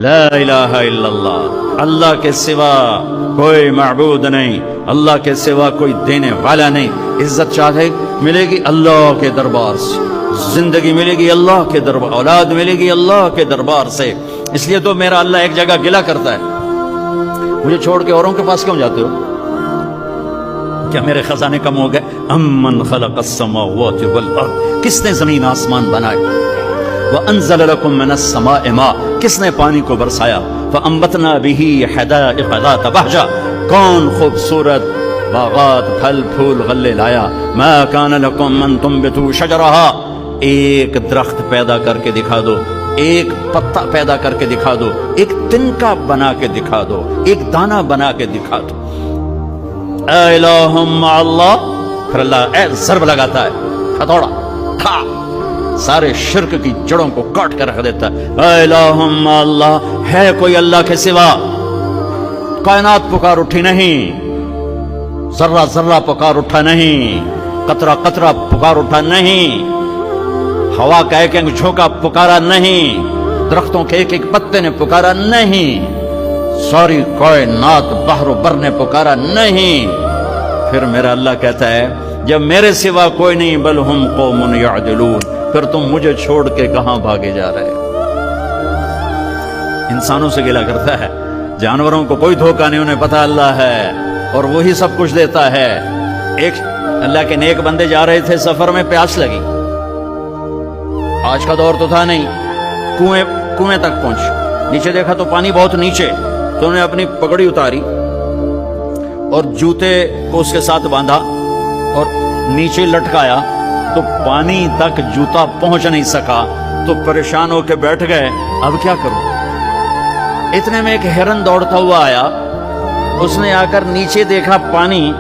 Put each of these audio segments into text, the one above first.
لا الہ الا اللہ، اللہ کے سوا کوئی معبود نہیں، اللہ کے سوا کوئی دینے والا نہیں۔ عزت چاہے ملے گی اللہ کے دربار سے، زندگی ملے گی اللہ کے دربار، اولاد ملے گی اللہ کے دربار سے۔ اس لیے تو میرا اللہ ایک جگہ گلہ کرتا ہے، مجھے چھوڑ کے اوروں کے پاس کیوں جاتے ہو؟ کیا میرے خزانے کم ہو گئے؟ امن خلق السماوات والارض، کس نے زمین آسمان بنائے؟ وانزل لكم من السماء ماء، کس نے پانی کو برسایا؟ فانبتنا به حدائق ذات بہجہ، کون خوبصورت باغات پھل پھول غلے لایا؟ ما كان لكم ان تنبتوا شجرها، ایک درخت پیدا کر کے دکھا دو، ایک پتا پیدا کر کے دکھا دو، ایک تنکا بنا کے دکھا دو، ایک دانہ بنا کے دکھا دو۔ اے الہ مع اللہ، پھر اللہ اے ضرب لگاتا ہے، ہتھوڑا تھا، سارے شرک کی جڑوں کو کاٹ کر رکھ دیتا ہے۔ اے الہ مع اللہ، ہے کوئی اللہ کے سوا؟ کائنات پکار اٹھی نہیں، ذرہ ذرہ پکار اٹھا نہیں، قطرہ قطرہ پکار اٹھا نہیں، ہوا کا ایک ایک جھونکا پکارا نہیں، درختوں کے ایک ایک پتے نے پکارا نہیں، ساری کائنات بحر و بر نے پکارا نہیں۔ پھر میرا اللہ کہتا ہے جب میرے سوا کوئی نہیں، بل ہم قوم یعدلون، پھر تم مجھے چھوڑ کے کہاں بھاگے جا رہے؟ انسانوں سے گلہ کرتا ہے، جانوروں کو کوئی دھوکہ نہیں، انہیں پتہ اللہ ہے اور وہی سب کچھ دیتا ہے۔ ایک اللہ کے نیک بندے جا رہے تھے سفر میں، پیاس لگی، آج کا دور تو تھا نہیں، کنویں تک پہنچ، نیچے دیکھا تو پانی بہت نیچے، تو انہوں نے اپنی پگڑی اتاری اور جوتے کو اس کے ساتھ باندھا اور نیچے لٹکایا، تو پانی تک جوتا پہنچ نہیں سکا، تو پریشان ہو کے بیٹھ گئے، اب کیا کروں؟ اتنے میں ایک ہرن دوڑتا ہوا آیا، اس نے آ کر نیچے دیکھا پانی،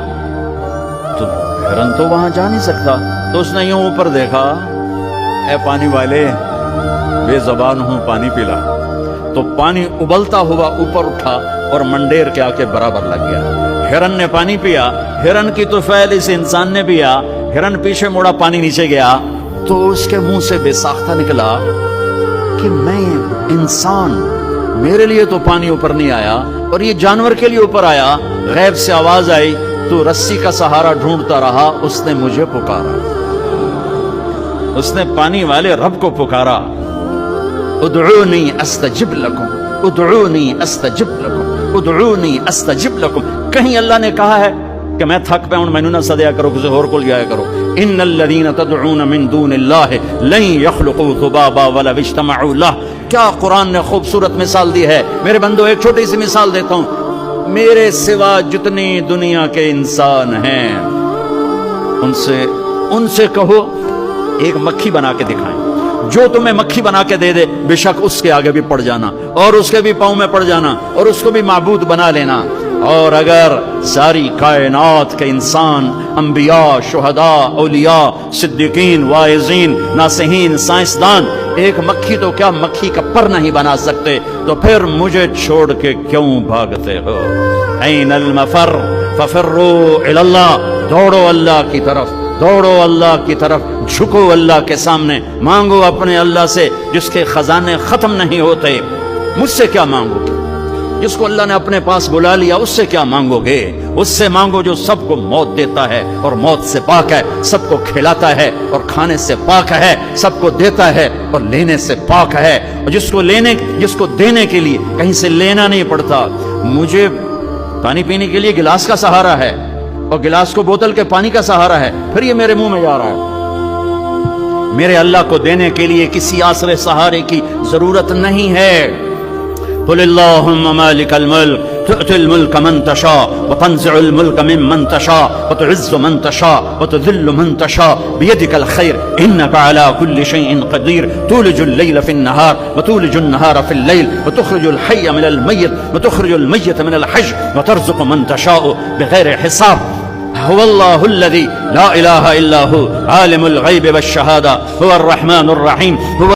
تو ہرن تو وہاں جا نہیں سکتا، تو اس نے یوں اوپر دیکھا، اے پانی والے بے زبان ہوں، پانی پلا۔ تو پانی ابلتا ہوا اوپر اٹھا اور منڈیر کے آ کے برابر لگ گیا۔ ہرن نے پانی پیا، ہرن کی تو فعل اس انسان نے پیا، ہرن پیچھے مڑا، پانی نیچے گیا، تو اس کے منہ سے بے ساختہ نکلا کہ میں انسان، میرے لیے تو پانی اوپر نہیں آیا اور یہ جانور کے لیے اوپر آیا۔ غیب سے آواز آئی، تو رسی کا سہارا ڈھونڈتا رہا، اس نے مجھے پکارا، اس نے پانی والے رب کو پکارا۔ ادعونی استجب لکم، ادعونی استجب لکم، ادعونی استجب لکم۔ کہیں اللہ نے کہا ہے کہ میں تھک پہ ہوں، مینوں نہ سدیا کرو، کسی اور کو جایا کرو؟ ان الذین تدعون من دون اللہ لن یخلقوا ذبابا ولو اجتمعوا لہ۔ کیا قرآن نے خوبصورت مثال دی ہے۔ میرے بندو ایک چھوٹی سی مثال دیتا ہوں، میرے سوا جتنی دنیا کے انسان ہیں ان سے کہو ایک مکھی بنا کے دکھائیں، جو تمہیں مکھی بنا کے دے دے بے شک اس کے آگے بھی پڑ جانا اور اس کے بھی پاؤں میں پڑ جانا اور اس کو بھی معبود بنا لینا۔ اور اگر ساری کائنات کے انسان، انبیاء، شہداء، اولیاء، صدیقین، واعظین، ناصحین، سائنسدان، ایک مکھی تو کیا مکھی کا پر نہیں بنا سکتے، تو پھر مجھے چھوڑ کے کیوں بھاگتے ہو؟ این المفر ففروا الی اللہ، دوڑو اللہ کی طرف، دوڑو اللہ کی طرف، جھکو اللہ کے سامنے، مانگو اپنے اللہ سے جس کے خزانے ختم نہیں ہوتے۔ مجھ سے کیا مانگو گے؟ جس کو اللہ نے اپنے پاس بلا لیا اس سے کیا مانگو گے؟ اس سے مانگو جو سب کو موت دیتا ہے اور موت سے پاک ہے، سب کو کھلاتا ہے اور کھانے سے پاک ہے، سب کو دیتا ہے اور لینے سے پاک ہے، اور جس کو دینے کے لیے کہیں سے لینا نہیں پڑتا۔ مجھے پانی پینے کے لیے گلاس کا سہارا ہے اور گلاس کو بوتل کے پانی کا سہارا ہے، پھر یہ میرے منہ میں جا رہا ہے۔ میرے اللہ کو دینے کے لیے کسی آسرے سہارے کی ضرورت نہیں ہے۔ قل اللہم مالک الملک تؤتی الملک من تشاء وتنزع الملک ممن تشاء وتعز من تشاء وتذل من تشاء بیدک الخیر انک علی کل شیء قدیر تولج اللیل فی النہار وتولج النہار فی اللیل وتخرج الحی من المیت وتخرج المیت من الحی وترزق من تشاء بغیر حساب هو الله الذي لا إله إلا هو عالم الغيب والشهادة هو الرحمن الرحيم هو